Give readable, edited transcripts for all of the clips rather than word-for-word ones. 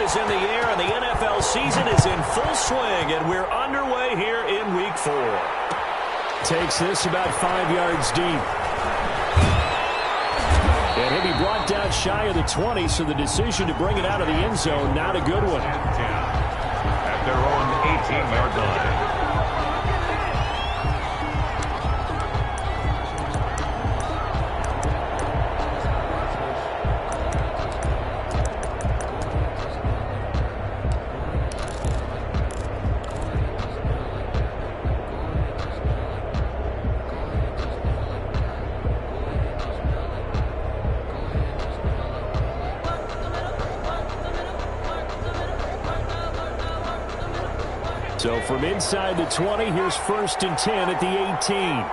is in the air, and the NFL season is in full swing, and we're underway here in Week 4. Takes this about 5 yards deep. And he'll be brought down shy of the 20, so the decision to bring it out of the end zone, not a good one. At their own 18-yard line. So from inside the 20, here's 1st and 10 at the 18.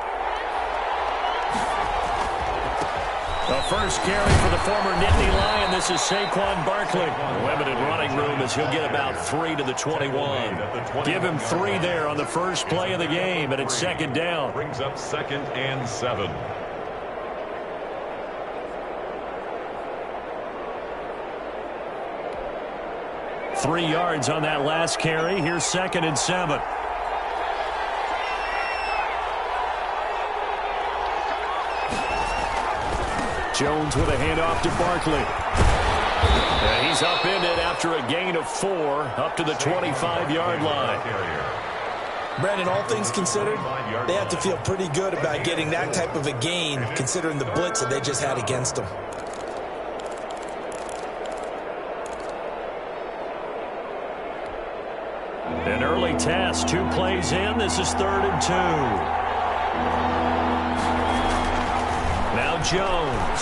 The first carry for the former Nittany Lion. This is Saquon Barkley. Limited running room as he'll get about 3 to the 21. Give him 3 there on the first play of the game, and it's 2nd down. Brings up 2nd and 7. Three yards on that last carry. Here's 2nd and 7. Jones with a handoff to Barkley. And he's upended after a gain of 4 up to the 25-yard line. Brandon, all things considered, they have to feel pretty good about getting that type of a gain considering the blitz that they just had against them. An early test, 2 plays in. This is 3rd and 2. Now Jones.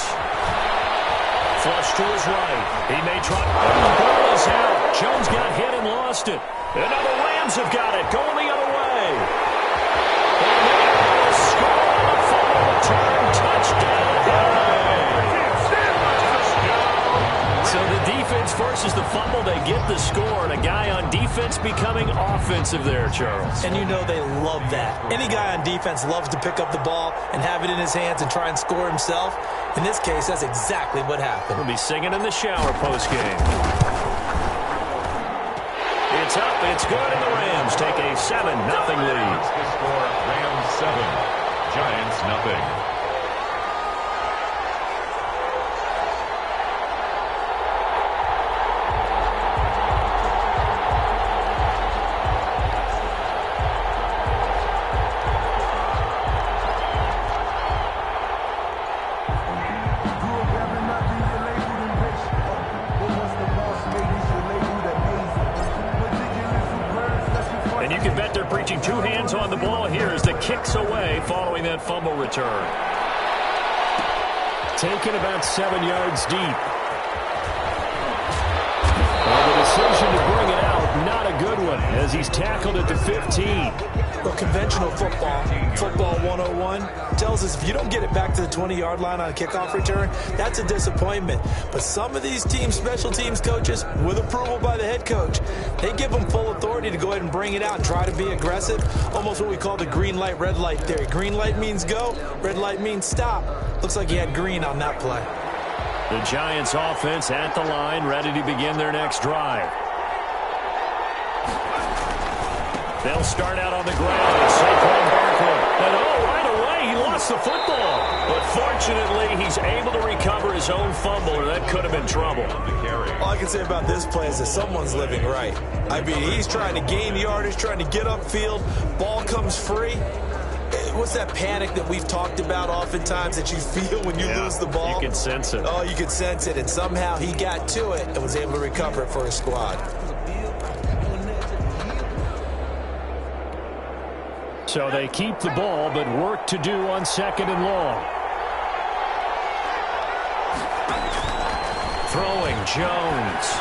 Flush to his right. He may try. The ball is out. Jones got hit and lost it. And now the Rams have got it. Going the other way. And they score on the final return. Touchdown. So the defense forces the fumble. They get the score. And a guy on defense becoming offensive there, Charles. And you know they love that. Any guy on defense loves to pick up the ball and have it in his hands and try and score himself. In this case, that's exactly what happened. We'll be singing in the shower postgame. It's up. It's good. And the Rams take a 7-0 lead. The score, Rams 7, Giants nothing. Two hands on the ball here as the kicks away following that fumble return. Taken about 7 yards deep. Well, the decision to bring it out, not a good one, as he's tackled at the 15. Well, conventional football 101, tells us if you don't get it back to the 20-yard line on a kickoff return, that's a disappointment. But some of these teams, special teams coaches, with approval by the head coach, they give them full authority to go ahead and bring it out and try to be aggressive, almost what we call the green light, red light theory. Green light means go, red light means stop. Looks like he had green on that play. The Giants offense at the line, ready to begin their next drive. They'll start out on the ground. It's Saquon Barkley. And right away, he lost the football. But fortunately, he's able to recover his own fumble, or that could have been trouble. All I can say about this play is that someone's living right. I mean, he's trying to gain yardage, trying to get upfield. Ball comes free. What's that panic that we've talked about oftentimes that you feel when you lose the ball? You can sense it. Oh, you can sense it. And somehow he got to it and was able to recover it for his squad. So they keep the ball, but work to do on 2nd and long. Throwing Jones.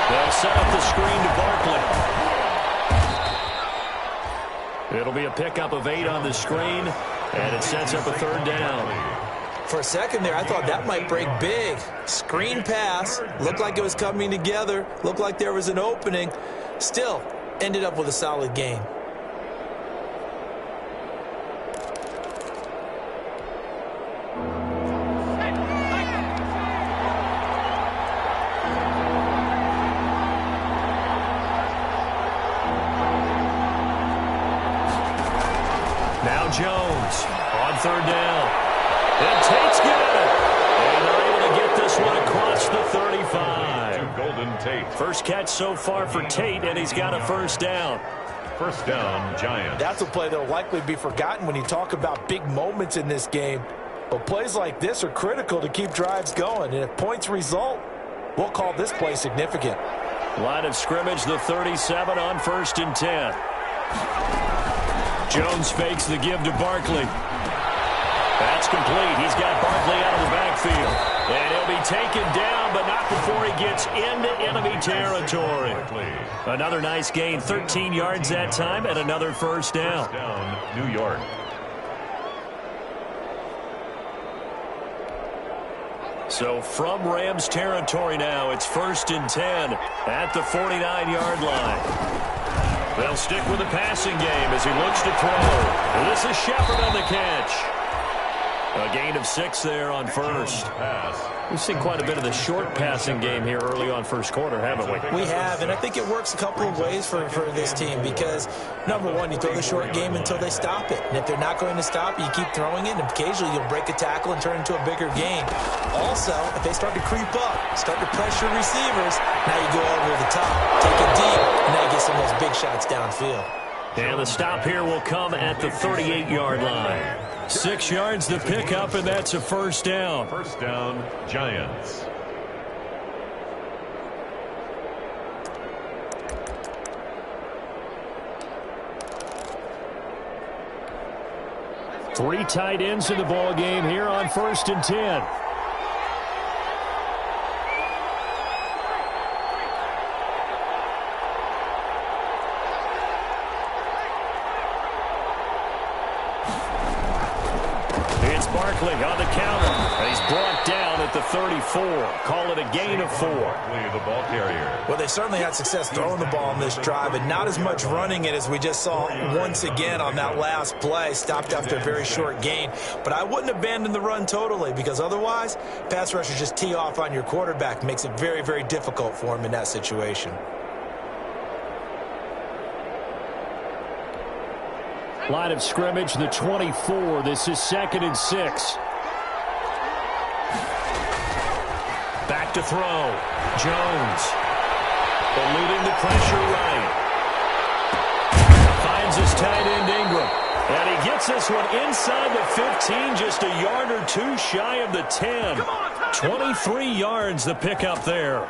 They'll set up the screen to Barkley. It'll be a pickup of 8 on the screen, and it sets up a 3rd down. For a second there, I thought that might break big. Screen pass. Looked like it was coming together. Looked like there was an opening. Still, ended up with a solid gain. third down. And Tate's got it. And they're able to get this one across the 35. Golden Tate. First catch so far for Tate, and he's got a first down. First down, Giants. That's a play that will likely be forgotten when you talk about big moments in this game. But plays like this are critical to keep drives going. And if points result, we'll call this play significant. Line of scrimmage, the 37 on 1st and 10. Jones fakes the give to Barkley. That's complete. He's got Barkley out of the backfield. And he'll be taken down, but not before he gets into enemy territory. Another nice gain, 13 yards that time, and another first down. First down, New York. So from Rams territory now, it's 1st and 10 at the 49-yard line. They'll stick with the passing game as he looks to throw. This is Shepard on the catch. A gain of 6 there on first. We've seen quite a bit of the short passing game here early on first quarter, haven't we? We have, and I think it works a couple of ways for this team because, number one, you throw the short game until they stop it. And if they're not going to stop it, you keep throwing it, and occasionally you'll break a tackle and turn it into a bigger gain. Also, if they start to creep up, start to pressure receivers, now you go over the top, take it deep, and now you get some of those big shots downfield. And the stop here will come at the 38-yard line. 6 yards the pickup, and that's a first down. First down, Giants. Three tight ends in the ball game here on 1st and 10. Barkley on the counter. And he's brought down at the 34. Call it a gain of 4. The ball carrier. Well, they certainly had success throwing the ball on this drive, and not as much running it as we just saw once again on that last play. Stopped after a very short gain. But I wouldn't abandon the run totally because otherwise, pass rushers just tee off on your quarterback. Makes it very, very difficult for him in that situation. Line of scrimmage, the 24. This is 2nd and 6. Back to throw. Jones. Eluding the pressure right. Finds his tight end Ingram. And he gets this one inside the 15, just a yard or two shy of the 10. 23 yards the pickup there.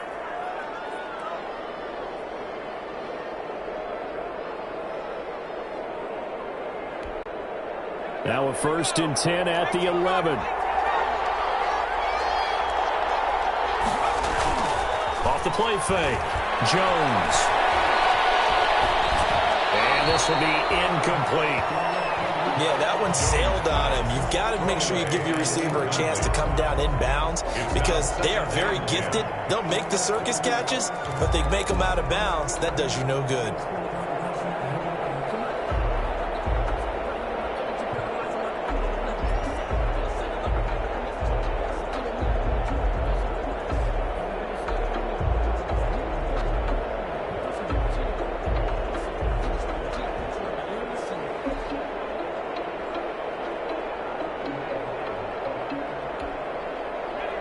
Now a 1st and 10 at the 11. Off the play fake. Jones. And this will be incomplete. Yeah, that one sailed on him. You've got to make sure you give your receiver a chance to come down inbounds because they are very gifted. They'll make the circus catches, but they make them out of bounds. That does you no good.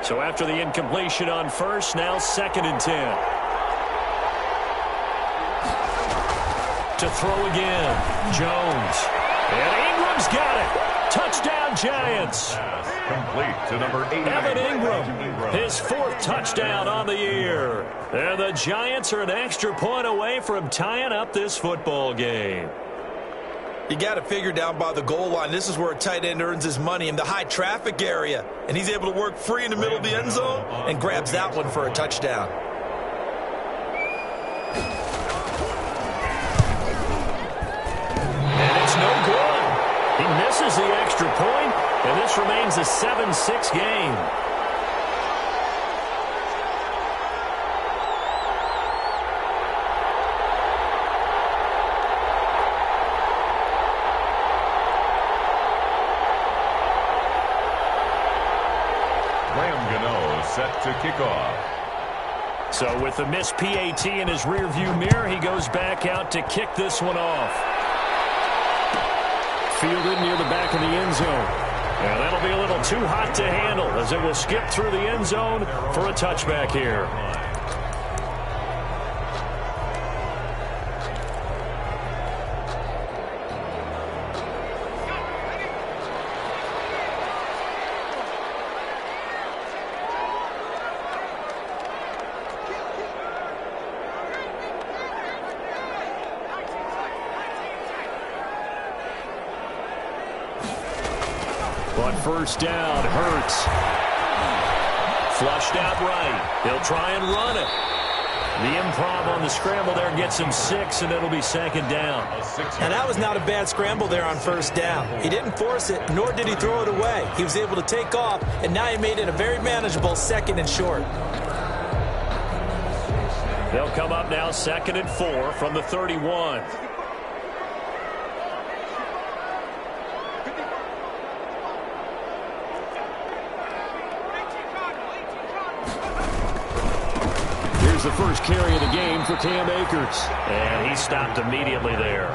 So after the incompletion on first, now 2nd and 10. To throw again, Jones. And Ingram's got it. Touchdown, Giants. Complete to number 8. Evan Ingram, his 4th touchdown on the year. And the Giants are an extra point away from tying up this football game. You got to figure down by the goal line. This is where a tight end earns his money in the high traffic area. And he's able to work free in the middle of the end zone and grabs that one for a touchdown. And it's no good. He misses the extra point, and this remains a 7-6 game. Set to kick off. So with the missed PAT in his rearview mirror, he goes back out to kick this one off. Fielded near the back of the end zone. And that'll be a little too hot to handle as it will skip through the end zone for a touchback here. But first down, Hurts. Flushed out right. He'll try and run it. The improv on the scramble there gets him 6, and it'll be second down. And that was not a bad scramble there on first down. He didn't force it, nor did he throw it away. He was able to take off, and now he made it a very manageable 2nd and short. They'll come up now 2nd and 4 from the 31. Here's the first carry of the game for Cam Akers. And he stopped immediately there.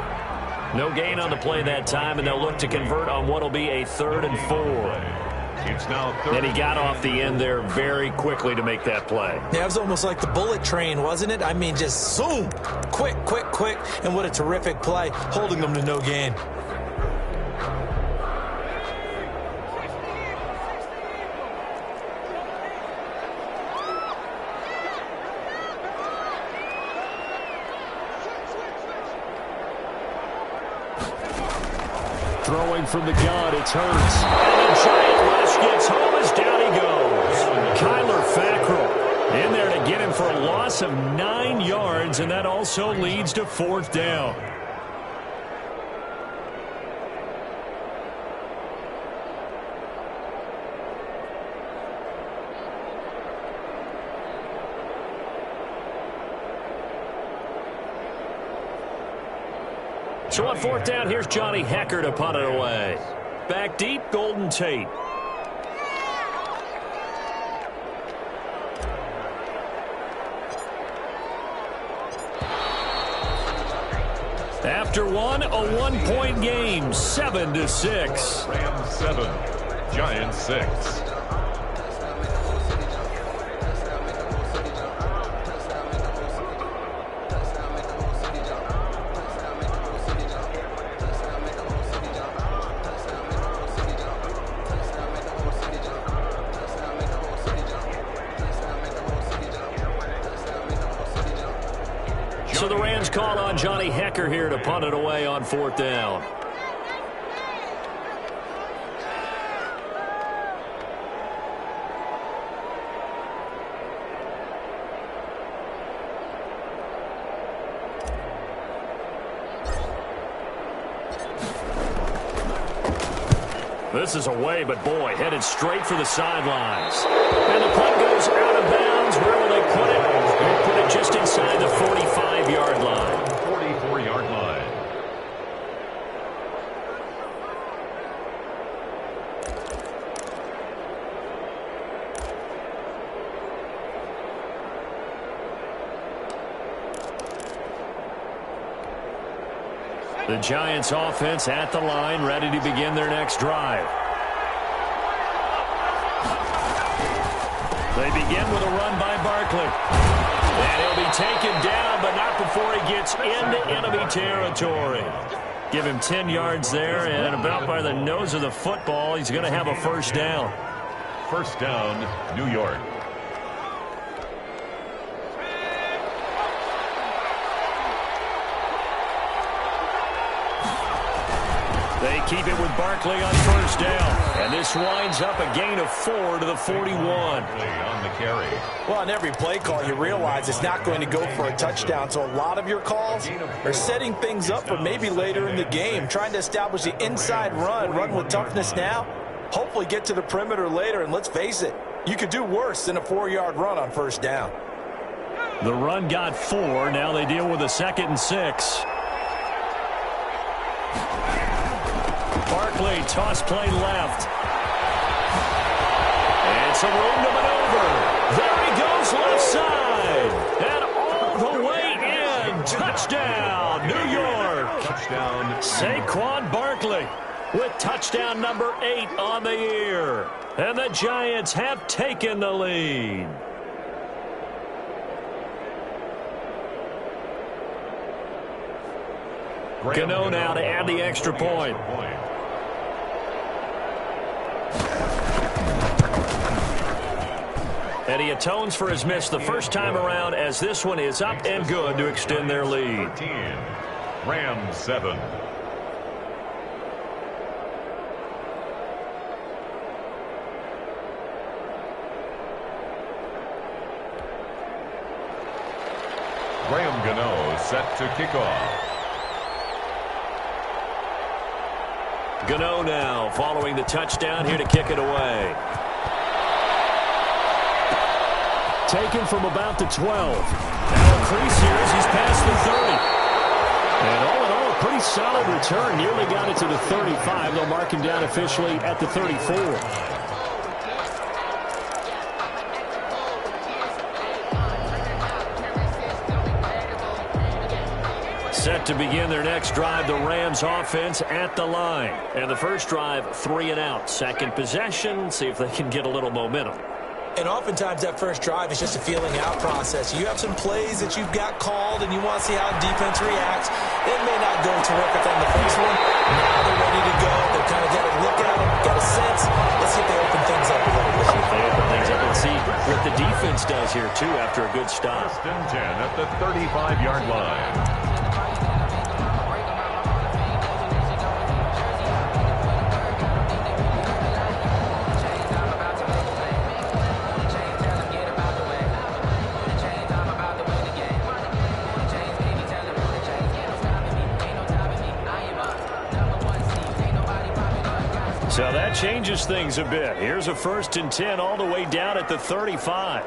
No gain on the play that time, and they'll look to convert on what will be a 3rd and 4. It's now 3rd. And he got off the end there very quickly to make that play. Yeah, it was almost like the bullet train, wasn't it? I mean, just zoom. Quick, quick, quick. And what a terrific play, holding them to no gain. Throwing from the gun, it's Hurts. And the giant rush gets home as down he goes. Kyler Fackrell in there to get him for a loss of 9 yards, and that also leads to 4th down. So on 4th down, here's Johnny Hecker to punt it away. Back deep, Golden Tate. After one, a 1-point game, 7-6. Rams 7, Giants 6. So the Rams call on Johnny Hecker here to punt it away on 4th down. This is away, but boy, headed straight for the sidelines. And the punt goes out of bounds. Where will they put it? They'll put it just inside the 45-yard line. 44-yard line. The Giants offense at the line, ready to begin their next drive. They begin with a run by Barkley. And he'll be taken down, but not before he gets into enemy territory. Give him 10 yards there, and about by the nose of the football, he's going to have a 1st down. 1st down, New York. They keep it with Barkley on 1st down. And this winds up a gain of 4 to the 41. On the carry. Well, on every play call, you realize it's not going to go for a touchdown. So a lot of your calls are setting things up for maybe later in the game, trying to establish the inside run with toughness now, hopefully get to the perimeter later. And let's face it, you could do worse than a 4-yard run on 1st down. The run got 4. Now they deal with a 2nd and 6. Barkley, toss play left. And some room to maneuver. There he goes left side. And all the way in. Touchdown, New York. Touchdown. Saquon Barkley. with touchdown number 8 on the year. And the Giants have taken the lead. Gano now to add the extra point. And he atones for his miss the first time around, as this one is up and good to extend their lead. Rams 7. Graham Gano set to kick off. Gano now following the touchdown here to kick it away. Taken from about the 12. Now a crease here as he's past the 30. And all in all, a pretty solid return. Nearly got it to the 35. They'll mark him down officially at the 34. Set to begin their next drive, the Rams offense at the line. And the first drive, 3 and out. Second possession, see if they can get a little momentum. And oftentimes that first drive is just a feeling out process. You have some plays that you've got called and you want to see how defense reacts. It may not go terrific on the first one. Now they're ready to go. They've kind of got to look at them, got a sense. Let's see if they open things up a little bit. If they open things up and see what the defense does here, too, after a good stop. First and 10 at the 35-yard line. So that changes things a bit. Here's a 1st and 10 all the way down at the 35.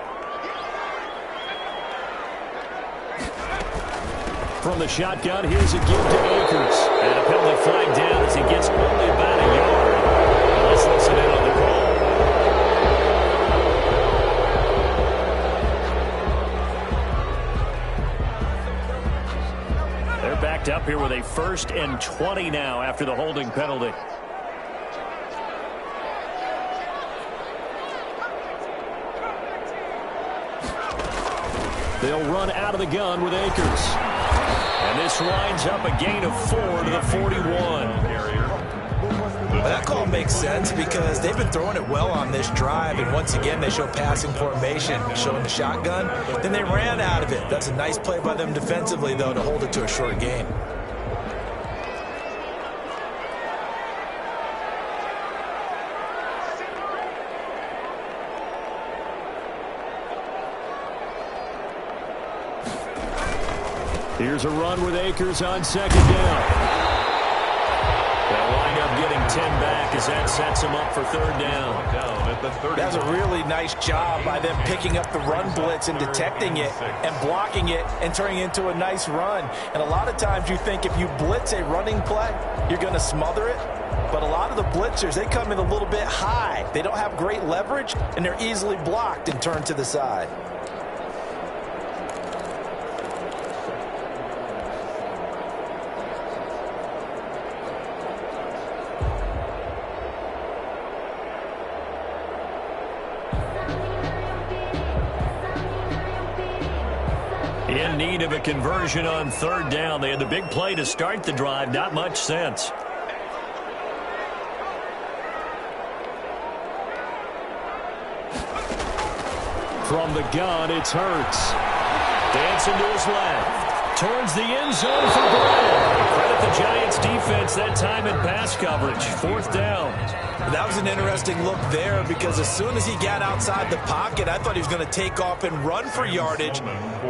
From the shotgun, here's a give to Akers. And a penalty flag down as he gets only about a yard. Let's listen in on the call. They're backed up here with a 1st and 20 now after the holding penalty. They'll run out of the gun with Akers. And this winds up a gain of 4 to the 41. Well, that call makes sense because they've been throwing it well on this drive, and once again they show passing formation, showing the shotgun. Then they ran out of it. That's a nice play by them defensively, though, to hold it to a short gain. Here's a run with Akers on 2nd down. They'll wind up getting 10 back as that sets them up for 3rd down. That's a really nice job by them picking up the run blitz and detecting it and blocking it and turning it into a nice run. And a lot of times you think if you blitz a running play, you're going to smother it. But a lot of the blitzers, they come in a little bit high. They don't have great leverage, and they're easily blocked and turned to the side. In need of a conversion on 3rd down. They had the big play to start the drive. Not much sense. From the gun, it's Hurts. Dancing to his left. Towards the end zone for Bryant. Credit the Giants defense that time in pass coverage. 4th down. That was an interesting look there because as soon as he got outside the pocket, I thought he was going to take off and run for yardage.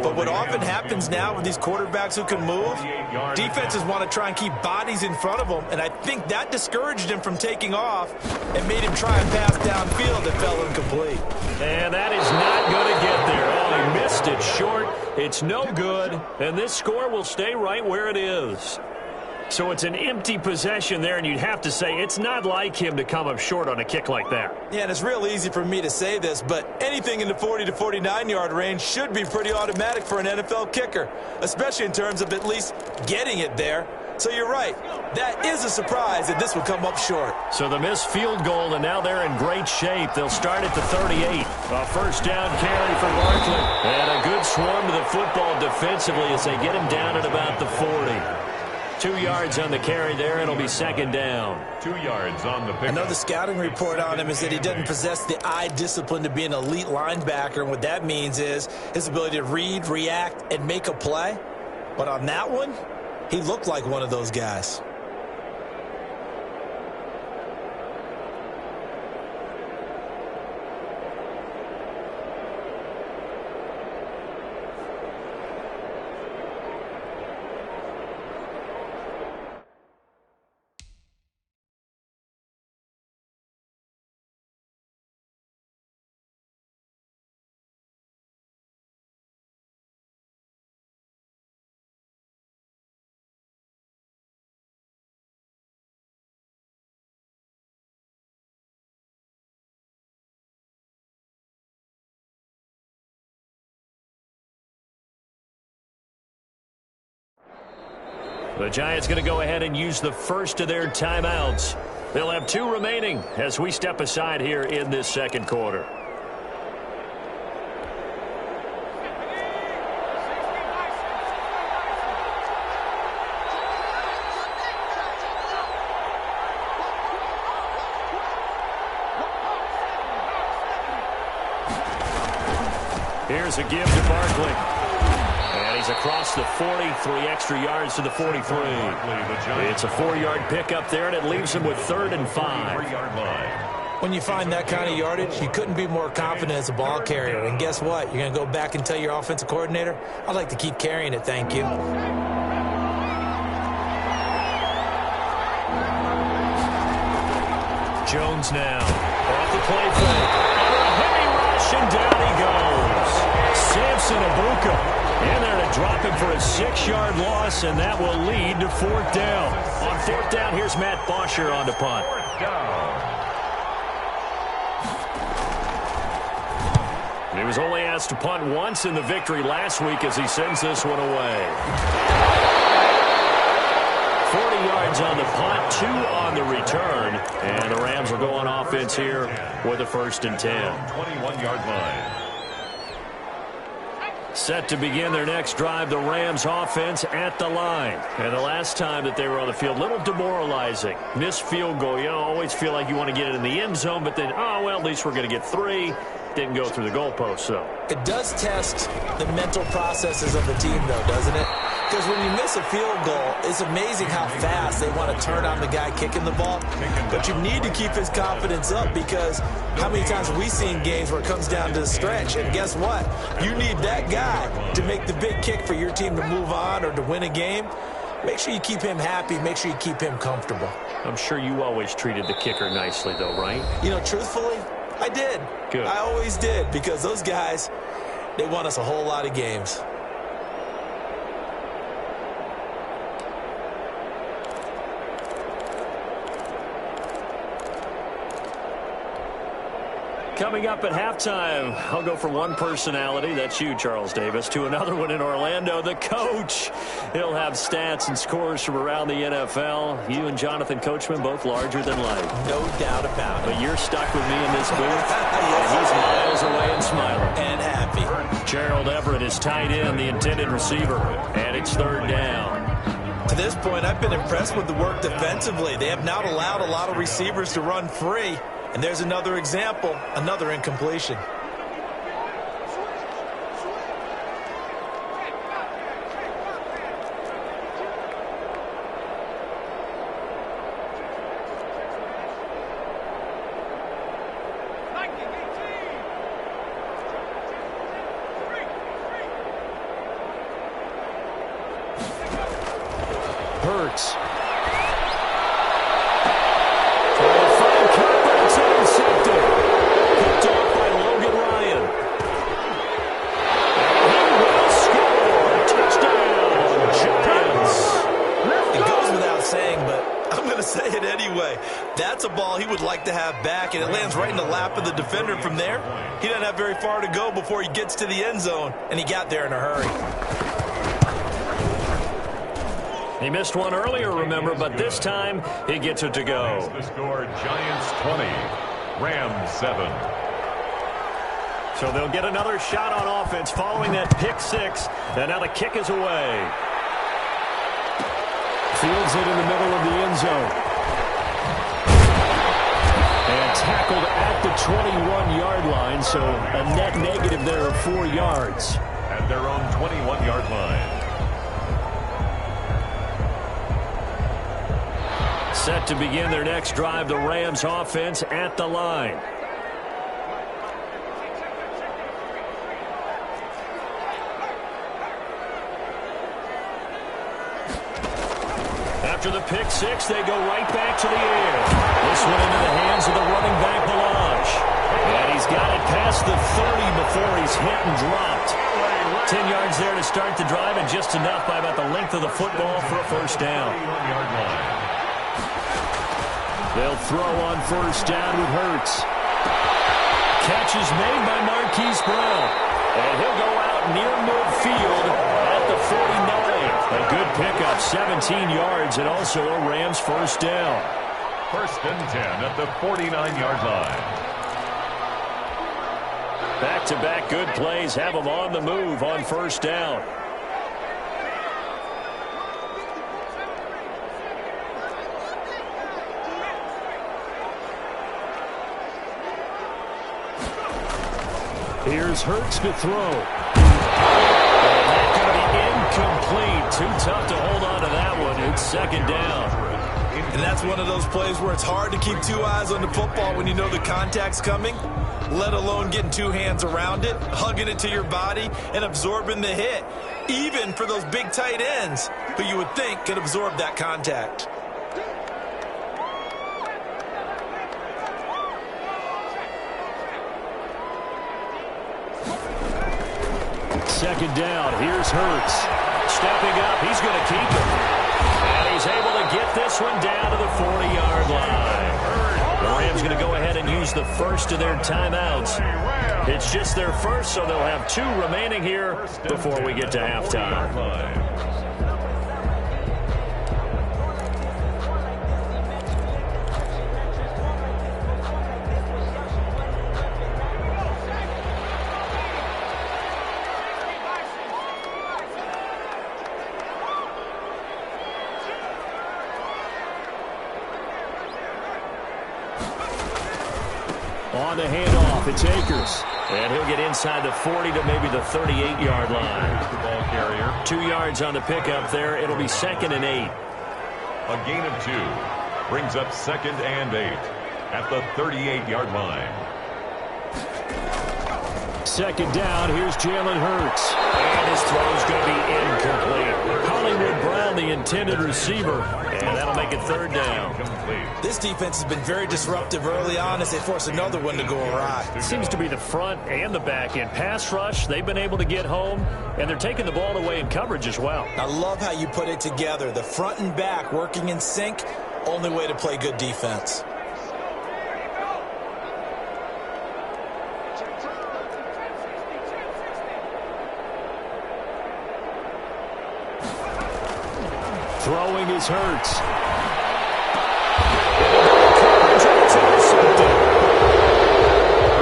But what often happens now with these quarterbacks who can move, defenses want to try and keep bodies in front of them, and I think that discouraged him from taking off and made him try and pass downfield that fell incomplete. And that is not going to get there. Oh, he missed it short. It's no good, and this score will stay right where it is. So it's an empty possession there, and you'd have to say it's not like him to come up short on a kick like that. Yeah, and it's real easy for me to say this, but anything in the 40 to 49-yard range should be pretty automatic for an NFL kicker, especially in terms of at least getting it there. So you're right. That is a surprise that this will come up short. So the missed field goal, and now they're in great shape. They'll start at the 38. A first down carry for Barkley. And a good swarm to the football defensively as they get him down at about the 40. 2 yards on the carry there. It'll be second down. 2 yards on the pick. Another scouting report on him is that he doesn't possess the eye discipline to be an elite linebacker. And what that means is his ability to read, react, and make a play. But on that one, he looked like one of those guys. The Giants going to go ahead and use the first of their timeouts. They'll have 2 remaining as we step aside here in this second quarter. Here's a give to Barkley. And he's across the 40, 3 extra yards to the 43. It's a 4-yard pickup there, and it leaves him with 3rd and 5. When you find that kind of yardage, you couldn't be more confident as a ball carrier. And guess what? You're going to go back and tell your offensive coordinator, I'd like to keep carrying it, thank you. Jones now off the play fake. A heavy rush, and down he goes. Samson Abuka in there to drop him for a 6-yard loss, and that will lead to 4th down. On 4th down, here's Matt Bosher on the punt. 4th down. He was only asked to punt once in the victory last week as he sends this one away. 40 yards on the punt, 2 on the return, and the Rams will go on offense here with a 1st and 10. 21-yard line. Set to begin their next drive, the Rams offense at the line. And the last time that they were on the field, a little demoralizing. Missed field goal. You always feel like you want to get it in the end zone, but then, oh, well, at least we're going to get 3. Didn't go through the goalpost, though. It does test the mental processes of the team, though, doesn't it? Because when you miss a field goal, it's amazing how fast they want to turn on the guy kicking the ball. But you need to keep his confidence up, because how many times have we seen games where it comes down to the stretch? And guess what? You need that guy to make the big kick for your team to move on or to win a game. Make sure you keep him happy. Make sure you keep him comfortable. I'm sure you always treated the kicker nicely, though, right? You know, truthfully, I did. Good. I always did, because those guys, they won us a whole lot of games. Coming up at halftime, I'll go from one personality, that's you, Charles Davis, to another one in Orlando, the coach. He'll have stats and scores from around the NFL. You and Jonathan Coachman, both larger than life. No doubt about it. But you're stuck with me in this booth, and he's miles away and smiling. And happy. Gerald Everett is tight end, the intended receiver, and it's 3rd down. To this point, I've been impressed with the work defensively. They have not allowed a lot of receivers to run free. And there's another example, another incompletion. Hurts. That's a ball he would like to have back, and it lands right in the lap of the defender from there. He doesn't have very far to go before he gets to the end zone, and he got there in a hurry. He missed one earlier, remember, but this time he gets it to go. The score, Giants 20, Rams 7. So they'll get another shot on offense following that pick six, and now the kick is away. Fields it in the middle of the end zone. And tackled at the 21-yard line, so a net negative there of 4 yards. At their own 21-yard line. Set to begin their next drive, the Rams offense at the line. After the pick six, they go right back to the air. This one into the hands of the running back, Melange. And he's got it past the 30 before he's hit and dropped. 10 yards there to start the drive, and just enough by about the length of the football for a first down. They'll throw on first down with Hurts. Catch is made by Marquise Brown. And he'll go out near midfield at the 49. A good pickup, 17 yards, and also a Rams first down. First and 10 at the 49-yard line. Back-to-back good plays have them on the move on first down. Here's Hurts to throw. Incomplete. Too tough to hold on to that one. It's second down. And that's one of those plays where it's hard to keep two eyes on the football when you know the contact's coming, let alone getting two hands around it, hugging it to your body, and absorbing the hit, even for those big tight ends who you would think could absorb that contact. Second down. Here's Hurts. Stepping up. He's going to keep it. And he's able to get this one down to the 40-yard line. The Rams going to go ahead and use the first of their timeouts. It's just their first, so they'll have 2 remaining here before we get to halftime. On the handoff, it's Akers. And he'll get inside the 40 to maybe the 38-yard line. The ball carrier. 2 yards on the pickup there. It'll be second and 8. A gain of 2 brings up second and 8 at the 38-yard line. Second down, here's Jalen Hurts. And his throw's going to be incomplete. Hollywood Brown, the intended receiver, and that'll make it third down. This defense has been very disruptive early on as they force another one to go awry. It seems to be the front and the back end. Pass rush, they've been able to get home, and they're taking the ball away in coverage as well. I love how you put it together. The front and back working in sync, only way to play good defense. Throwing is Hurts.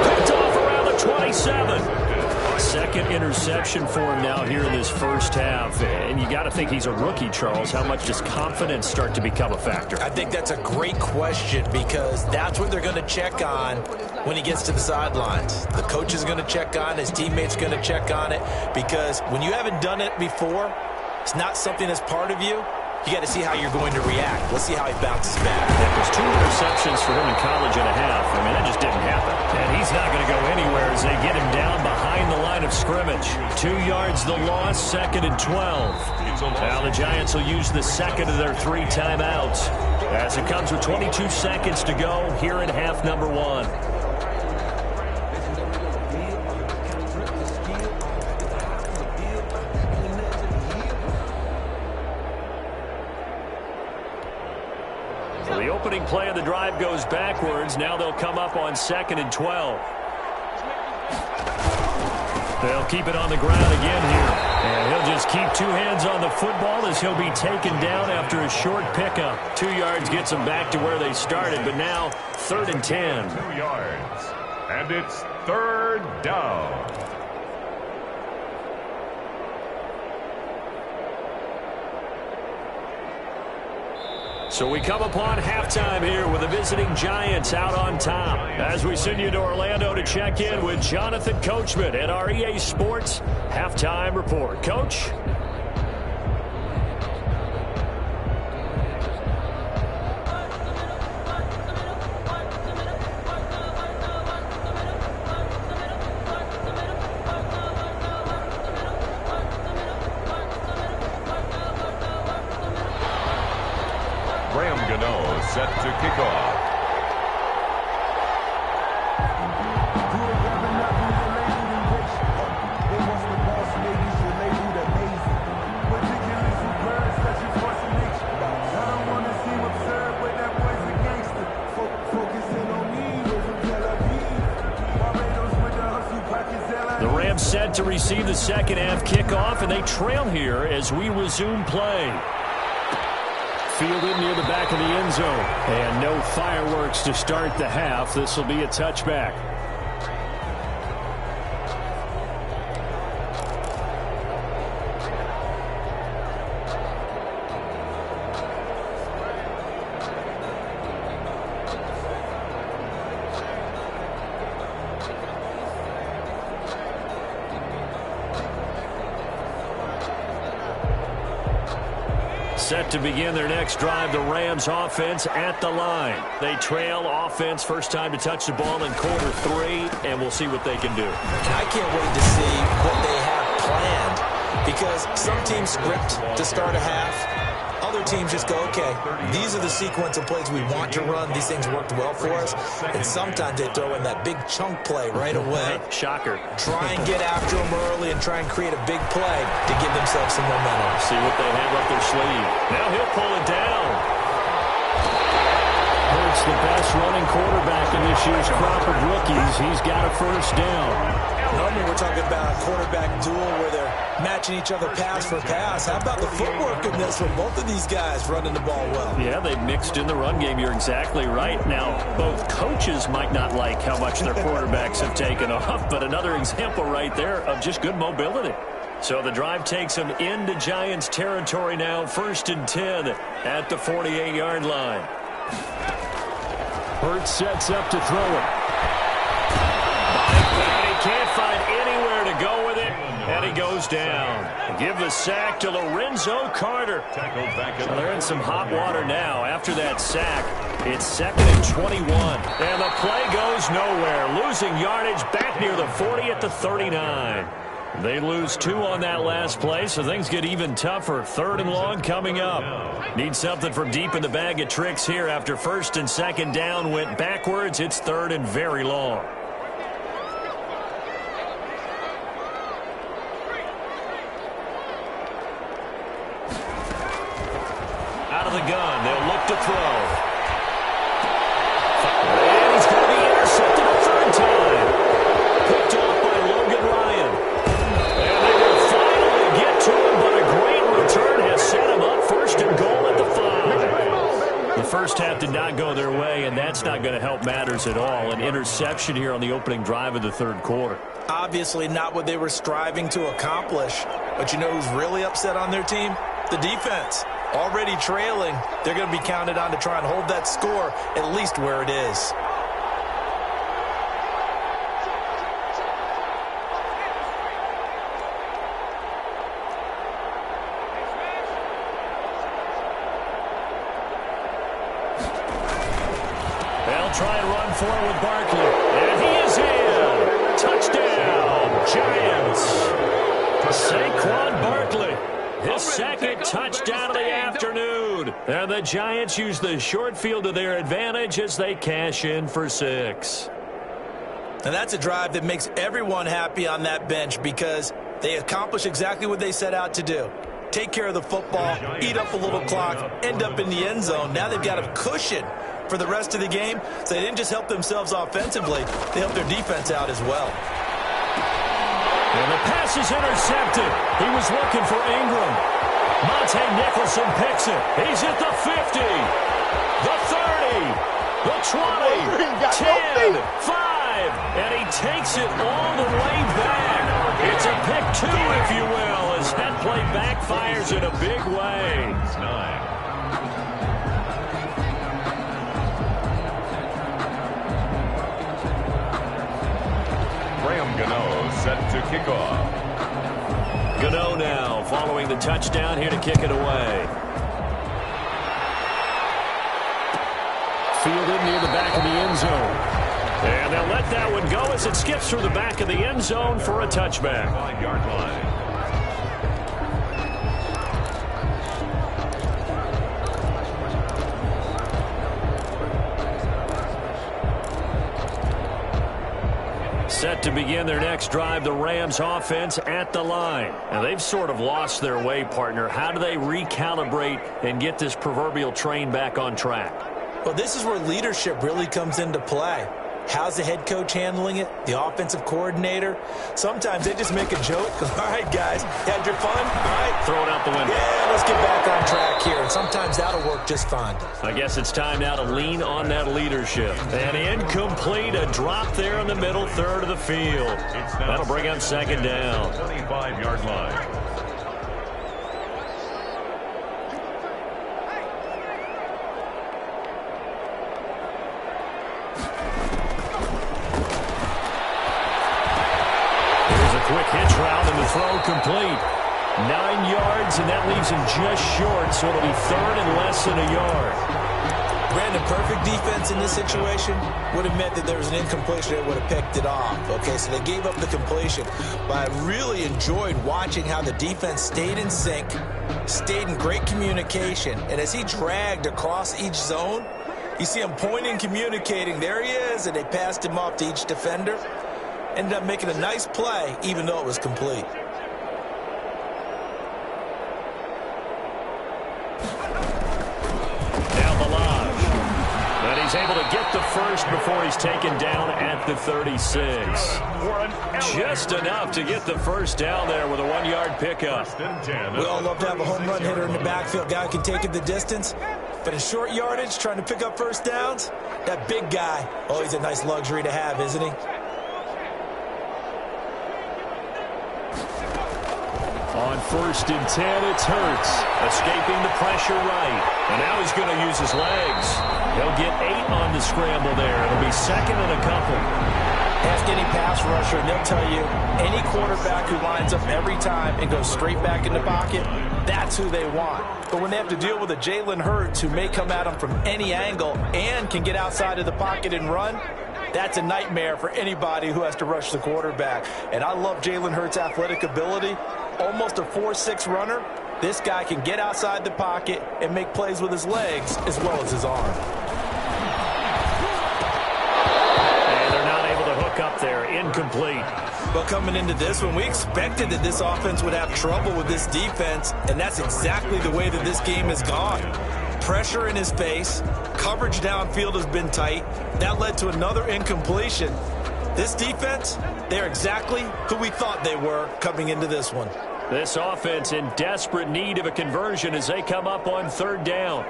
Picked off around the 27. Second interception for him now here in this first half. And you got to think he's a rookie, Charles. How much does confidence start to become a factor? I think that's a great question because that's what they're going to check on when he gets to the sidelines. The coach is going to check on, his teammates going to check on it because when you haven't done it before, it's not something that's part of you. You got to see how you're going to react. Let's see how he bounces back. There's 2 interceptions for him in college and a half. I mean, that just didn't happen. And he's not going to go anywhere as they get him down behind the line of scrimmage. 2 yards the loss, second and 12. Now the Giants will use the second of their 3 timeouts as it comes with 22 seconds to go here in half number 1. The opening play of the drive goes backwards. Now they'll come up on second and 12. They'll keep it on the ground again here. And he'll just keep two hands on the football as he'll be taken down after a short pickup. 2 yards gets them back to where they started, but now 3rd and 10. 2 yards. And it's 3rd down. So we come upon halftime here with the visiting Giants out on top. As we send you to Orlando to check in with Jonathan Coachman at our EA Sports Halftime Report. Coach? Set to kick off. The Rams set to receive the second half kickoff, and they trail here as we resume play. Fielded near the back of the end zone. And no fireworks to start the half. This will be a touchback. Set to begin their next drive, the Rams offense at the line. They trail offense, first time to touch the ball in quarter 3, and we'll see what they can do. I can't wait to see what they have planned, because some teams script to start a half. Other teams just go, okay, these are the sequence of plays we want to run. These things worked well for us. And sometimes they throw in that big chunk play right away. Shocker. Try and get after them early and try and create a big play to give themselves some momentum. See what they have up their sleeve. Now he'll pull it down. Hurts the best running quarterback in this year's crop of rookies. He's got a first down. Normally we're talking about a quarterback duel where they're matching each other pass for pass. How about the footwork in this from both of these guys running the ball well? Yeah, they've mixed in the run game. You're exactly right. Now, both coaches might not like how much their quarterbacks have taken off, but another example right there of just good mobility. So the drive takes them into Giants territory now, 1st and 10 at the 48-yard line. Hurts sets up to throw it. Can't find anywhere to go with it, and he goes down. Give the sack to Lorenzo Carter. So they're in some hot water now. After that sack, it's 2nd and 21. And the play goes nowhere. Losing yardage back near the 40 at the 39. They lose 2 on that last play, so things get even tougher. 3rd and long coming up. Need something from deep in the bag of tricks here after 1st and 2nd down went backwards. It's 3rd and very long. Out of the gun, they'll look to throw. And he's going to be intercepted a 3rd time. Picked off by Logan Ryan. And they will finally get to him, but a great return has set him up. 1st and goal at the 5. The first half did not go their way, and that's not going to help matters at all. An interception here on the opening drive of the 3rd quarter. Obviously not what they were striving to accomplish. But you know who's really upset on their team? The defense. Already trailing, they're going to be counted on to try and hold that score at least where it is. They'll try and run for it with Barkley. And he is in. Touchdown, Giants. Saquon Barkley. His 2nd touchdown of the afternoon. And the Giants use the short field to their advantage as they cash in for 6. And that's a drive that makes everyone happy on that bench because they accomplish exactly what they set out to do. Take care of the football, eat up a little clock, end up in the end zone. Now they've got a cushion for the rest of the game. So they didn't just help themselves offensively, they helped their defense out as well. And the pass is intercepted. He was looking for Ingram. Monte Nicholson picks it. He's at the 50, the 30, the 20, 10, 5, and he takes it all the way back. It's a pick two, if you will, as that play backfires in a big way. It's 9. Gano set to kick off. Gano now following the touchdown here to kick it away. Fielded near the back of the end zone. And they'll let that one go as it skips through the back of the end zone for a touchback. 5-yard line. Set to begin their next drive, the Rams offense at the line. And they've sort of lost their way, partner. How do they recalibrate and get this proverbial train back on track? Well, this is where leadership really comes into play. How's the head coach handling it? The offensive coordinator? Sometimes they just make a joke. All right, guys, had your fun? All right. Throw it out the window. Yeah, let's get back on track here. And sometimes that'll work just fine. I guess it's time now to lean on that leadership. And incomplete, a drop there in the middle third of the field. That'll bring up second down. 25-yard line. Quick hitch route and the throw complete. 9 yards, and that leaves him just short, so it'll be third and less than a yard. Brandon, perfect defense in this situation would have meant that there was an incompletion that would have picked it off. Okay, so they gave up the completion. But I really enjoyed watching how the defense stayed in sync, stayed in great communication, and as he dragged across each zone, you see him pointing, communicating. There he is, and they passed him off to each defender. Ended up making a nice play, even though it was complete. Now Balaj. But he's able to get the first before he's taken down at the 36. Just enough to get the first down there with a 1-yard pickup. We all love to have a home run hitter in the backfield. Guy who can take it the distance. But in short yardage, trying to pick up first downs, that big guy, always a nice luxury to have, isn't he? On 1st and 10, it's Hurts. Escaping the pressure right. And now he's going to use his legs. He'll get 8 on the scramble there. It'll be second and a couple. Ask any pass rusher, and they'll tell you any quarterback who lines up every time and goes straight back in the pocket, that's who they want. But when they have to deal with a Jalen Hurts who may come at them from any angle and can get outside of the pocket and run, that's a nightmare for anybody who has to rush the quarterback. And I love Jalen Hurts' athletic ability. Almost a 4.6 runner. This guy can get outside the pocket and make plays with his legs as well as his arm. And they're not able to hook up there. Incomplete. But coming into this one, we expected that this offense would have trouble with this defense, and that's exactly the way that this game has gone. Pressure in his face. Coverage downfield has been tight. That led to another incompletion. This defense, they're exactly who we thought they were coming into this one. This offense in desperate need of a conversion as they come up on 3rd down.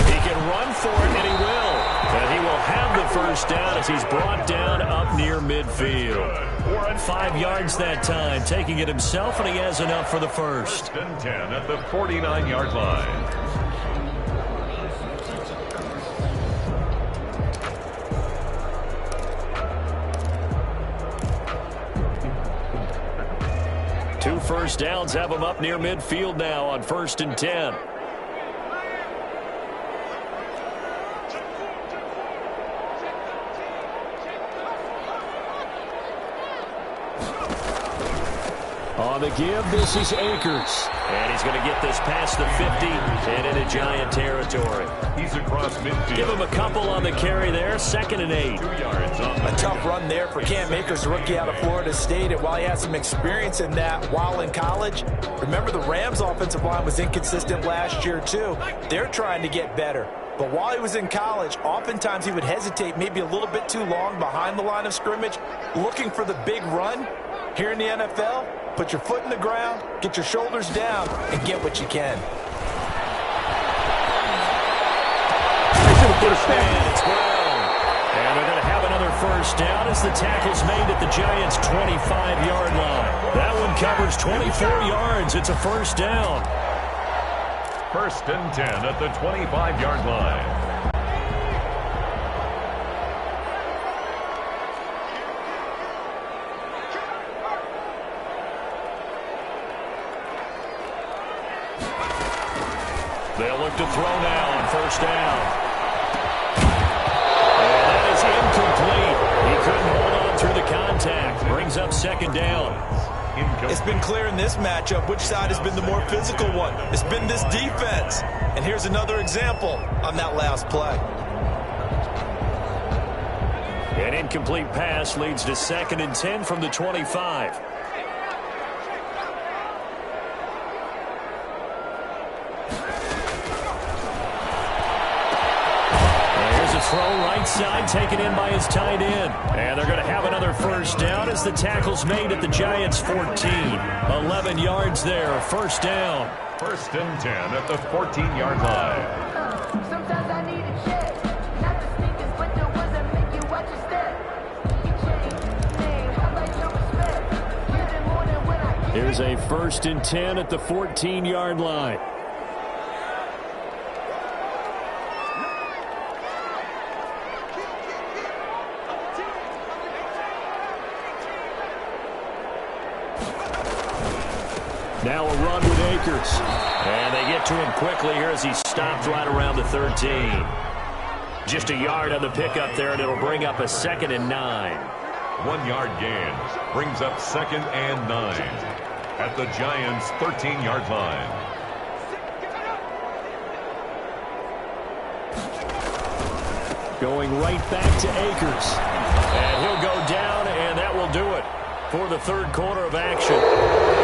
He can run for it, and he will. And he will have the first down as he's brought down up near midfield. 5 yards that time, taking it himself, and he has enough for the first. 1st and 10 at the 49-yard line. Two first downs have him up near midfield now on 1st and 10. On the give, this is Akers. And he's going to get this past the 50 and into Giant territory. He's across midfield. Give him a couple on the carry there. 2nd and 8. 2 yards on A tough run there for Cam Akers, a rookie out of Florida State. And while he had some experience in that while in college, remember the Rams' offensive line was inconsistent last year, too. They're trying to get better. But while he was in college, oftentimes he would hesitate maybe a little bit too long behind the line of scrimmage, looking for the big run. Here in the NFL, put your foot in the ground, get your shoulders down, and get what you can. And they're going to have another first down as the tackle's made at the Giants' 25-yard line. That one covers 24 yards. It's a first down. First and 10 at the 25-yard line. They'll look to throw now on first down. And that is incomplete. He couldn't hold on through the contact. Brings up second down. It's been clear in this matchup which side has been the more physical one. It's been this defense. And here's another example on that last play. An incomplete pass leads to second and 10 from the 25. Throw right side, taken in by his tight end. And they're going to have another first down as the tackle's made at the Giants' 14. 11 yards there, first down. First and 10 at the 14-yard line. Sometimes I need a check. Not the sneakers, but the ones that make you watch your step. You change, name, I like your respect. Give it more than when I get. Here's a first and 10 at the 14-yard line. Now a run with Akers. And they get to him quickly here as he stopped right around the 13. Just a yard on the pickup there, and it'll bring up a second and 9. 1 yard gain brings up second and 9 at the Giants' 13-yard line. Going right back to Akers. And he'll go down, and that will do it for the third quarter of action.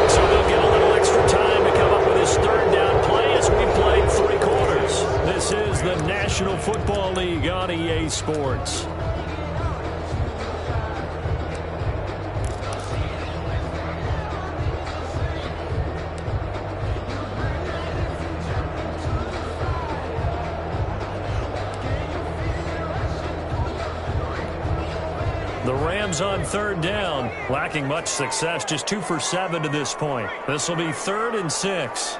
So they'll get a little extra time to come up with his third down play as we played 3 quarters. This is the National Football League on EA Sports. The Rams on third down, lacking much success, just 2 for 7 to this point. This will be 3rd and 6.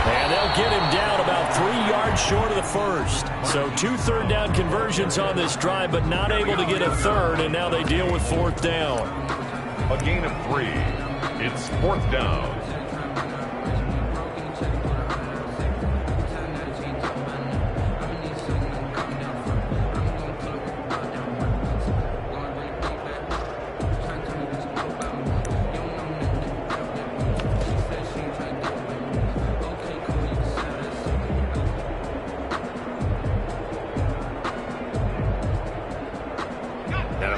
And they'll get him down about 3 yards short of the first. So 2 third down conversions on this drive, but not able to get a third, and now they deal with 4th down. A gain of 3. It's 4th down.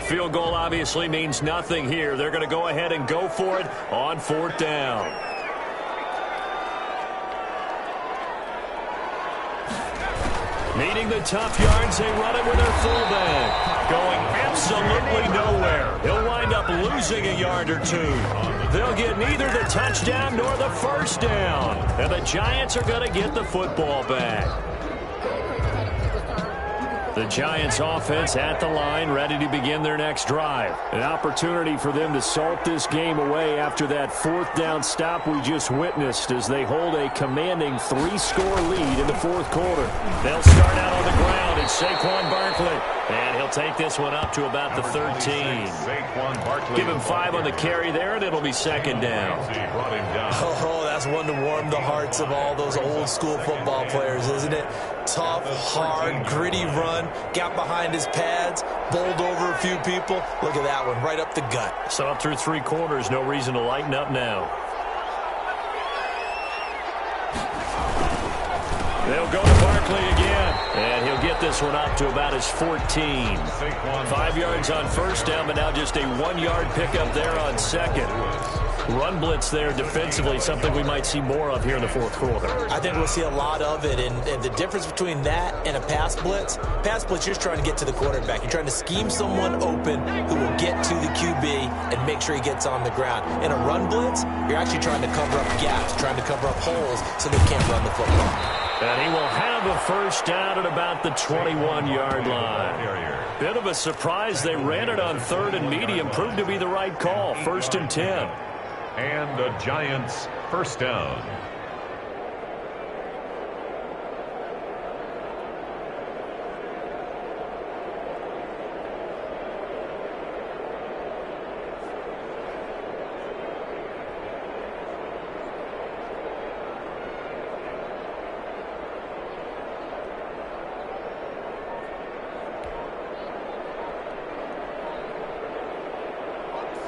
Field goal obviously means nothing here. They're going to go ahead and go for it on 4th down. Meeting the tough yards, they run it with their fullback. Going absolutely nowhere. He'll wind up losing a yard or 2. They'll get neither the touchdown nor the first down. And the Giants are going to get the football back. The Giants offense at the line, ready to begin their next drive. An opportunity for them to salt this game away after that 4th down stop we just witnessed as they hold a commanding 3-score lead in the 4th quarter. They'll start out on the ground. It's Saquon Barkley. And he'll take this one up to about the 13. Give him 5 on the carry there, and it'll be 2nd down. Oh, that's one to warm the hearts of all those old-school football players, isn't it? Tough, hard, gritty run. Got behind his pads, bowled over a few people. Look at that one, right up the gut. So up through 3 quarters, no reason to lighten up now. They'll go to Barkley again. And he'll get this one up to about his 14. 5 yards on first down, but now just a 1-yard pickup there on second. Run blitz there defensively, something we might see more of here in the fourth quarter. I think we'll see a lot of it, and the difference between that and a pass blitz, you're just trying to get to the quarterback. You're trying to scheme someone open who will get to the QB and make sure he gets on the ground. In a run blitz, you're actually trying to cover up gaps, trying to cover up holes so they can't run the football. And he will have a first down at about the 21-yard line. Bit of a surprise. They ran it on third and medium. Proved to be the right call. 1st and 10. And the Giants first down.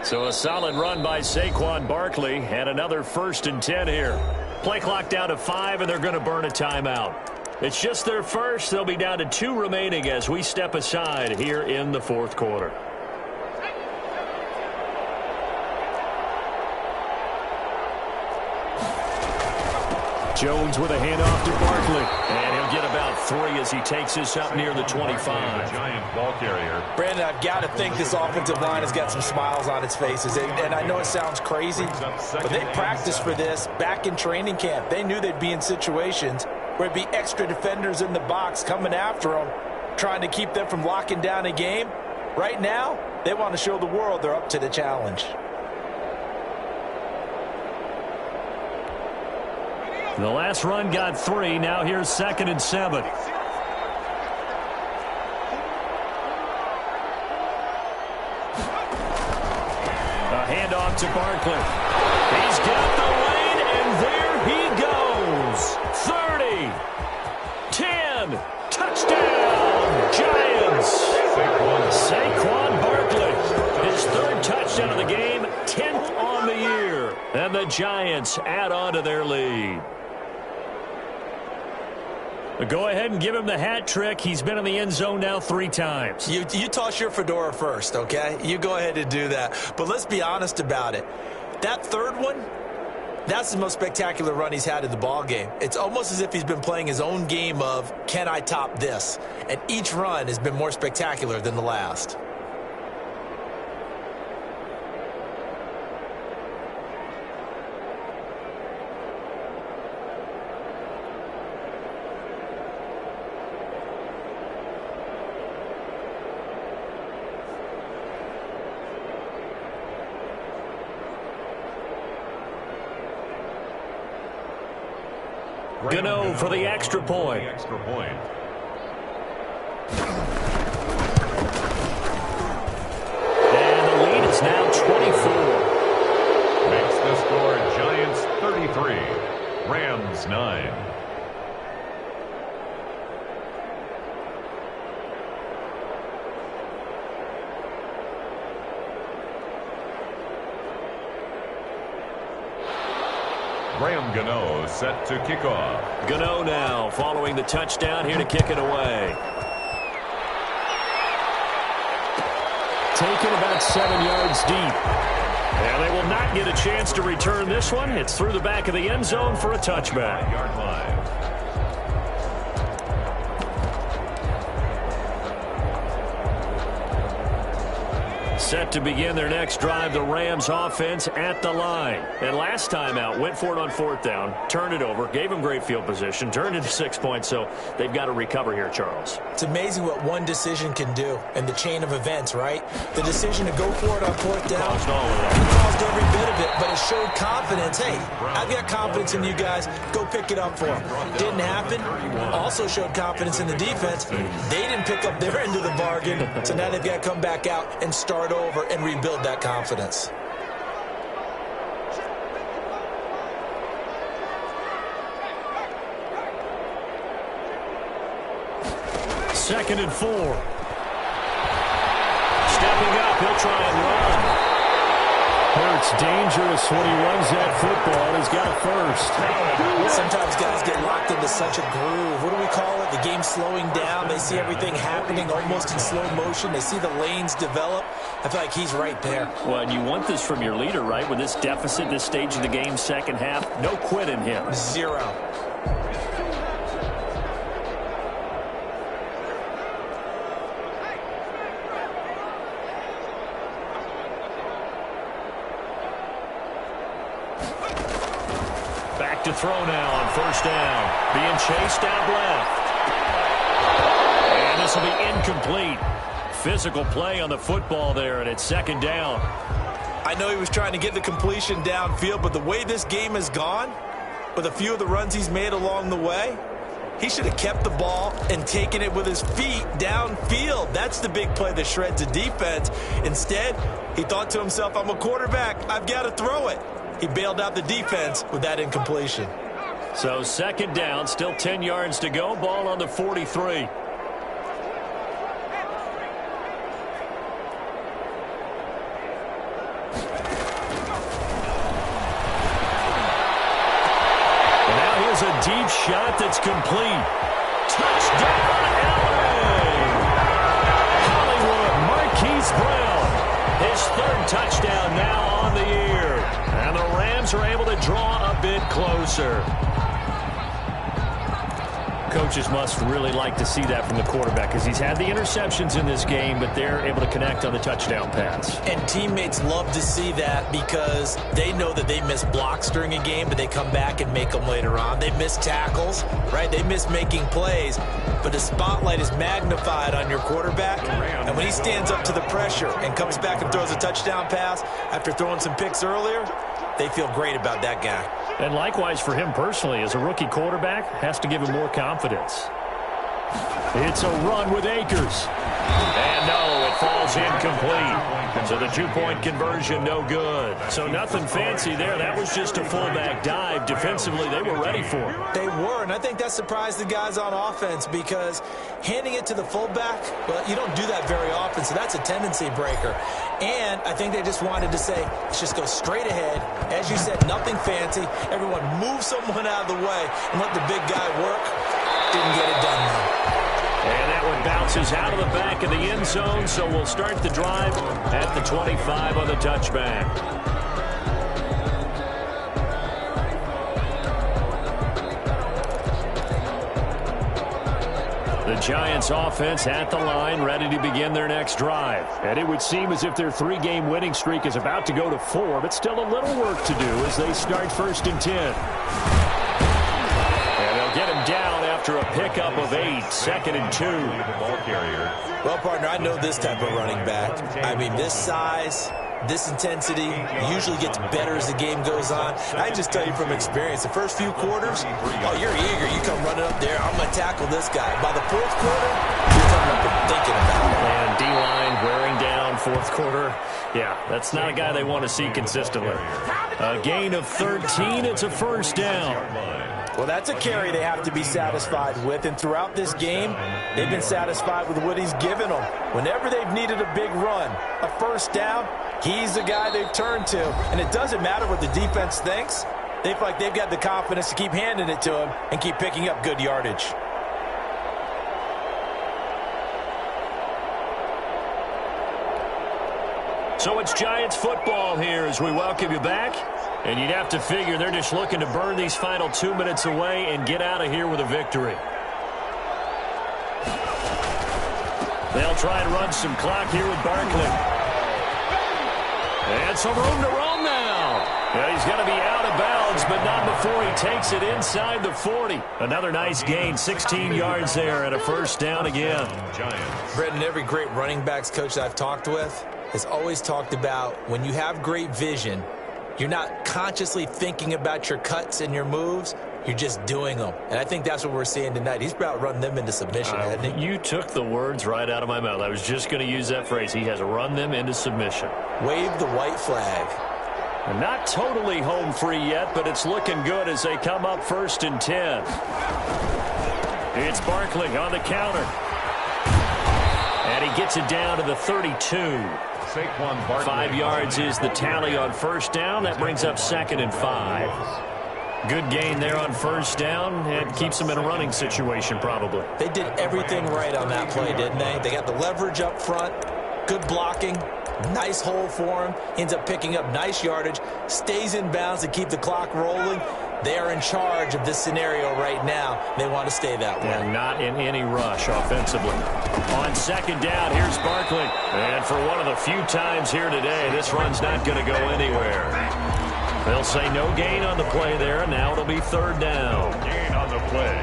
So a solid run by Saquon Barkley, and another 1st and 10 here. Play clock down to 5, and they're going to burn a timeout. It's just their first. They'll be down to 2 remaining as we step aside here in the fourth quarter. Jones with a handoff to Barkley. And he'll get about 3 as he takes this up near the 25. Giant ball carrier. Brandon, I've got to think this offensive line has got some smiles on its faces. And I know it sounds crazy, but they practiced for this back in training camp. They knew they'd be in situations where it'd be extra defenders in the box coming after them, trying to keep them from locking down a game. Right now, they want to show the world they're up to the challenge. The last run got 3. Now here's 2nd and 7. A handoff to Barkley. He's got the lane, and there he goes. 30, 10, touchdown, Giants. Saquon Barkley, his 3rd touchdown of the game, 10th on the year. And the Giants add on to their lead. Go ahead and give him the hat trick. He's been in the end zone now 3 times. You toss your fedora first, okay? You go ahead and do that. But let's be honest about it. That 3rd one, that's the most spectacular run he's had in the ball game. It's almost as if he's been playing his own game of, can I top this? And each run has been more spectacular than the last. Gano for the extra point. And the lead is now 24. Makes the score Giants 33, Rams 9. Graham Gano set to kick off. Gano now following the touchdown here to kick it away. Taken about 7 yards deep. And they will not get a chance to return this one. It's through the back of the end zone for a touchback. 9-yard line. Set to begin their next drive, the Rams offense at the line. And last time out, went for it on 4th down, turned it over, gave them great field position, turned into 6 points, so they've got to recover here, Charles. It's amazing what one decision can do in the chain of events, right? The decision to go for it on 4th down Caused all of that. caused every bit of it, but it showed confidence. Hey, I've got confidence in you guys. Go pick it up for them. Didn't happen. Also showed confidence in the defense. They didn't pick up their end of the bargain, so now they've got to come back out and start over and rebuild that confidence. Second and 4. Stepping up, he'll try and run. hurts. Dangerous when he runs that football. He's got a first. Sometimes guys get locked into such a groove. What do we call it? The game's slowing down. They see everything happening almost in slow motion. They see the lanes develop. I feel like he's right there. Well, and you want this from your leader, right? With this deficit, this stage of the game, second half, no quit in him. Zero. Back to throw now on first down. Being chased out left. And this will be incomplete. Physical play on the football there, and it's second down. I know he was trying to get the completion downfield, but the way this game has gone, with a few of the runs he's made along the way, he should have kept the ball and taken it with his feet downfield. That's the big play that shreds a defense. Instead, he thought to himself, I'm a quarterback. I've got to throw it. He bailed out the defense with that incompletion. So second down, still 10 yards to go. Ball on the 43. A deep shot that's complete. Touchdown, LA! Hollywood, Marquise Brown. His third touchdown now on the year. And the Rams are able to draw a bit closer. Coaches must really like to see that from the quarterback because he's had the interceptions in this game, but they're able to connect on the touchdown pass. And teammates love to see that because they know that they miss blocks during a game, but they come back and make them later on. They miss tackles, right? They miss making plays, but the spotlight is magnified on your quarterback. And when he stands up to the pressure and comes back and throws a touchdown pass after throwing some picks earlier, they feel great about that guy. And likewise for him personally, as a rookie quarterback, has to give him more confidence. It's a run with Akers. And no, it falls incomplete. So the two-point conversion, no good. So nothing fancy there. That was just a fullback dive. Defensively, they were ready for it. They were, and I think that surprised the guys on offense because handing it to the fullback, well, you don't do that very often, so that's a tendency breaker. And I think they just wanted to say, let's just go straight ahead. As you said, nothing fancy. Everyone move someone out of the way and let the big guy work. Didn't get it done, though. And that one bounces out of the back of the end zone, so we'll start the drive at the 25 on the touchback. The Giants offense at the line, ready to begin their next drive. And it would seem as if their three-game winning streak is about to go to 4, but still a little work to do as they start first and 10. And they'll get him down after a pickup of 8, second and 2. Well, partner, I know this type of running back. I mean, this size, this intensity usually gets better as the game goes on. I just tell you from experience, the first few quarters, oh, you're eager. You come running up there, I'm going to tackle this guy. By the fourth quarter, you're coming up and thinking about it. And D-line wearing down fourth quarter. Yeah, that's not a guy they want to see consistently. A gain of 13, it's a first down. Well, that's a carry they have to be satisfied with, and throughout this game, they've been satisfied with what he's given them. Whenever they've needed a big run, a first down, he's the guy they've turned to. And it doesn't matter what the defense thinks. They feel like they've got the confidence to keep handing it to him and keep picking up good yardage. So it's Giants football here as we welcome you back. And you'd have to figure they're just looking to burn these final 2 minutes away and get out of here with a victory. They'll try and run some clock here with Barkley. And some room to roam now. Yeah, he's going to be out of bounds, but not before he takes it inside the 40. Another nice gain, 16 yards there and a first down again. Brendan, every great running backs coach that I've talked with has always talked about when you have great vision, you're not consciously thinking about your cuts and your moves. You're just doing them. And I think that's what we're seeing tonight. He's about running them into submission, hasn't he? You took the words right out of my mouth. I was just going to use that phrase. He has run them into submission. Wave the white flag. And not totally home free yet, but it's looking good as they come up first and 10. It's Barkley on the counter. And And he gets it down to the 32. 5 yards is the tally on first down. That brings up 2nd and 5. Good gain there on first down, and keeps them in a running situation probably. They did everything right on that play, didn't they? They got the leverage up front, good blocking, nice hole for him, ends up picking up nice yardage, stays in bounds to keep the clock rolling. They are in charge of this scenario right now. They want to stay that way. And not in any rush offensively. On 2nd down, here's Barkley. And for one of the few times here today, this run's not going to go anywhere. They'll say no gain on the play there. Now it'll be 3rd down. Gain on the play.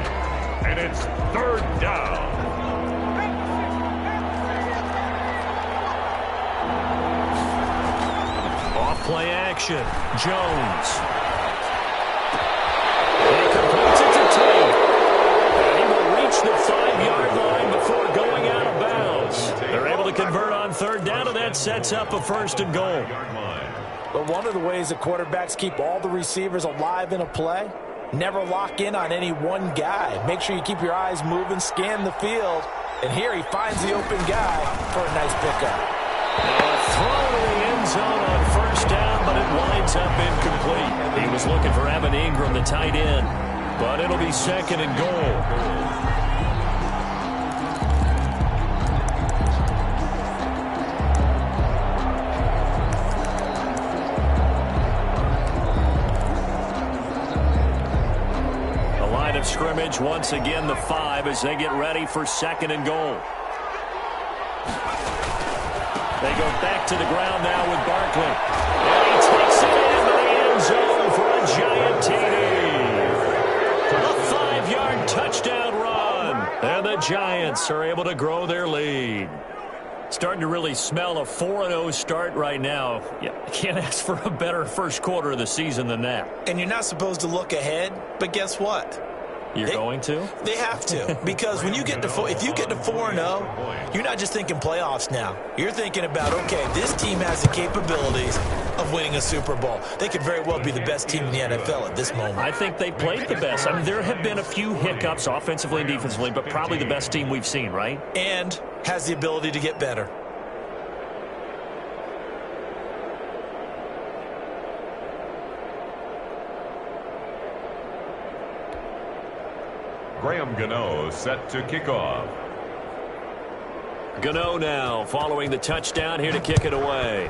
And it's 3rd down. Off play action. Jones. He completes it to Tate. And he will reach the 5-yard line before going out of bounds. They're able to convert on 3rd down, and that sets up a 1st and goal. But one of the ways that quarterbacks keep all the receivers alive in a play, never lock in on any one guy. Make sure you keep your eyes moving, scan the field. And here he finds the open guy for a nice pickup. A throw to the end zone on 1st down, but it winds up incomplete. He was looking for Evan Ingram, the tight end, but it'll be 2nd and goal. Scrimmage once again the 5 as they get ready for 2nd and goal. They go back to the ground now with Barkley. And he takes it into the end zone for a giant TD. A 5-yard touchdown run. And the Giants are able to grow their lead. Starting to really smell a 4-0 start right now. Yeah, can't ask for a better first quarter of the season than that. And you're not supposed to look ahead, but guess what? You're going to? They have to, because when you get to if you get to 4-0, you're not just thinking playoffs now. You're thinking about, okay, this team has the capabilities of winning a Super Bowl. They could very well be the best team in the NFL at this moment. I think they played the best. I mean, there have been a few hiccups offensively and defensively, but probably the best team we've seen, right? And has the ability to get better. Graham Gano set to kick off. Gano now following the touchdown here to kick it away.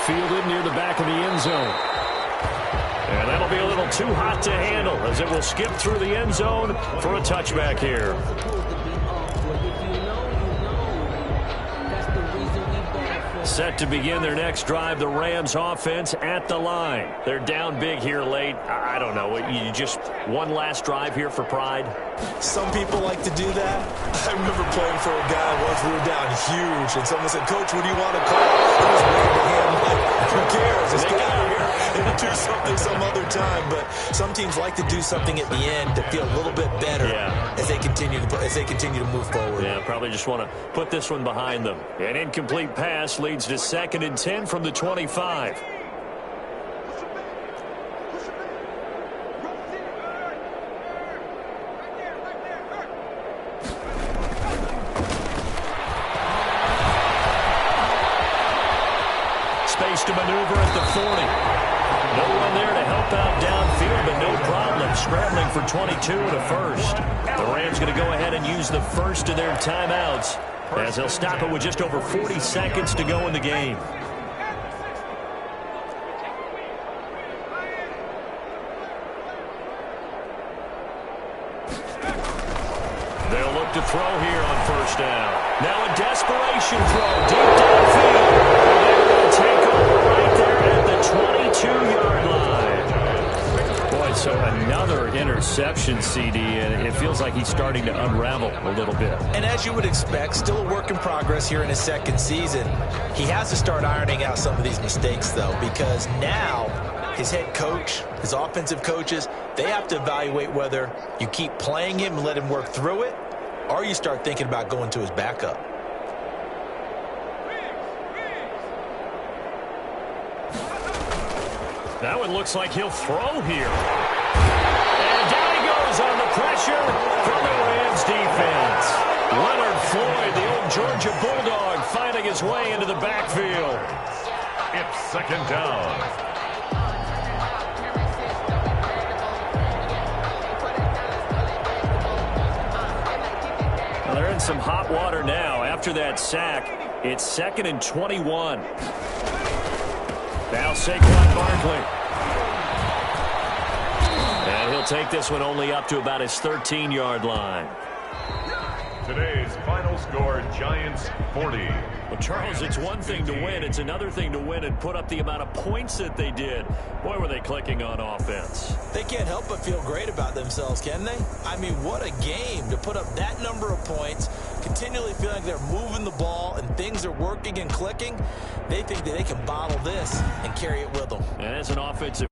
Fielded near the back of the end zone. And that'll be a little too hot to handle as it will skip through the end zone for a touchback here. Set to begin their next drive, the Rams offense at the line. They're down big here late. I don't know. You just one last drive here for pride? Some people like to do that. I remember playing for a guy once. We were down huge, and someone said, "Coach, what do you want to call?" He was waving the hand like, who cares? Let's get out of here and do something some other time. But some teams like to do something at the end to feel a little bit better as they continue to move forward. Yeah, probably just want to put this one behind them. An incomplete pass leads to 2nd and 10 from the 25. Space to maneuver at the 40. No one there to help out downfield, but no problem scrambling for 22 and a first. The Rams going to go ahead and use the first of their timeouts as they'll stop it with just over 40 seconds to go in the game. They'll look to throw here on 1st down. Now a desperation throw deep downfield. They're going to take over right there at the 22-yard line. Boy, so another interception, CD, and it feels like he's starting to unravel a little bit. And as you would expect, still a work in progress here in his 2nd season. He has to start ironing out some of these mistakes, though, because now his head coach, his offensive coaches, they have to evaluate whether you keep playing him and let him work through it, or you start thinking about going to his backup. That one looks like he'll throw here. And down he goes on the pressure from the Rams defense. Leonard Floyd, the old Georgia Bulldog, finding his way into the backfield. It's second down. Well, they're in some hot water now. After that sack, it's 2nd and 21. Now Saquon Barkley. And he'll take this one only up to about his 13-yard line. Today's final score, Giants 40. Well, Charles, it's one thing to win. It's another thing to win and put up the amount of points that they did. Boy, were they clicking on offense. They can't help but feel great about themselves, can they? I mean, what a game to put up that number of points, continually feeling like they're moving the ball and things are working and clicking. They think that they can bottle this and carry it with them. And as an offensive